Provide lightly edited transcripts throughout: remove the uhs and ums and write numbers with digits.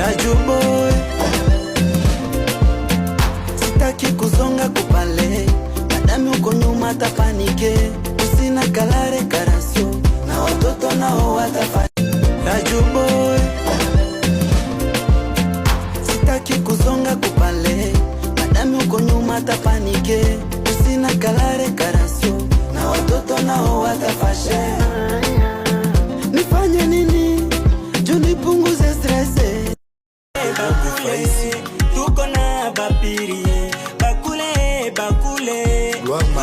Rajuboy, sitaki kuzonga kupale, madami uko nyuma tapanike, usina kalare karasio, na watoto nao watafani. Rajuboy, sitaki kuzonga kupale, madami uko nyuma tapanike, usina kalare karasio, na watoto nao watafashe. Nifanye nini juu nipunguze stresse? Bakule, tuko na bapiri, bakule, bakule,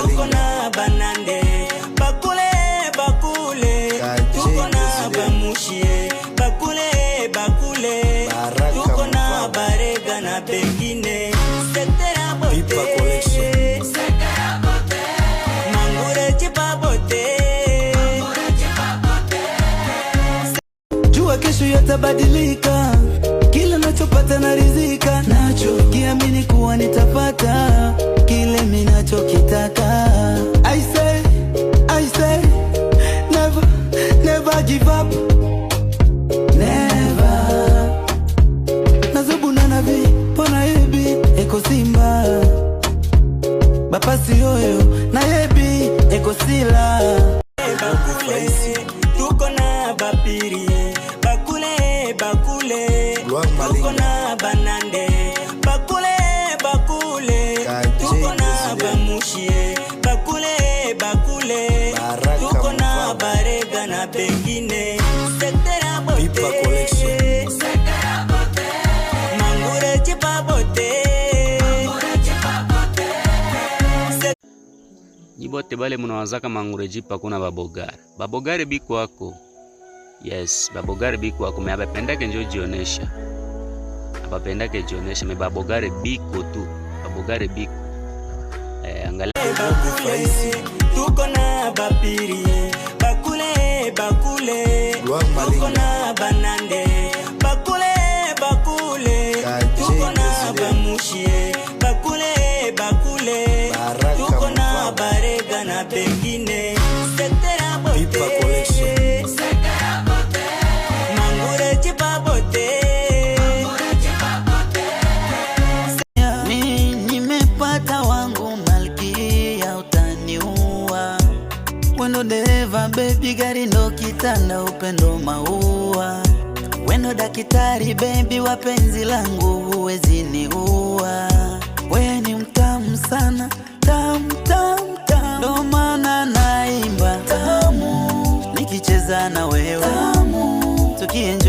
tuko na banande, bakule, bakule, tuko na bamushie, bakule, bakule, tuko na barega na pengine. Sekera bote, sekera bote, mangure chipa bote, jua kesho yatabadilika, kila nachopata na rizika nacho, kiamini kuwa nitapata kile minachokitaka. I say, never give up, never. Nazobuna nabi, pona yebi, eko simba, bapasi yoyo, na yebi, eko sila. Bakule, tuko na bapiri, bakule, bakule, tuko na banande, bakule, bakule, tuko na bamushie, bakule, bakule, tuko na barega na pengine. Sekera bote, sekera bote, mangure chipa bote, Nyibote bale munawazaka mangure jipa kuna babogare. Babogare biku wako. Yes, babogare biku wako. Me abapendake njo jionesha. Abapendake jionesha. Me babogare biku tu. Babogare biku. Angalia. Bakule, tuko na bapiri, bakule, bakule, tuko na banande, bakule, bakule, tuko na bamushie, bakule, bakule, tuko na barega na pengine. Sekera bote, sekera bote, mangure chipa bote, nimepata wangu malkia utaniua. Wendo dereva baby, gari ndo kitanda, upendo maua. Wendo dakitari baby, wapenzi langu huwezi niua. Wewe ni mtamu sana, tamu tamu tamu, ndo maana naimba tamu, nikicheza na wewe tamu, tukienjoy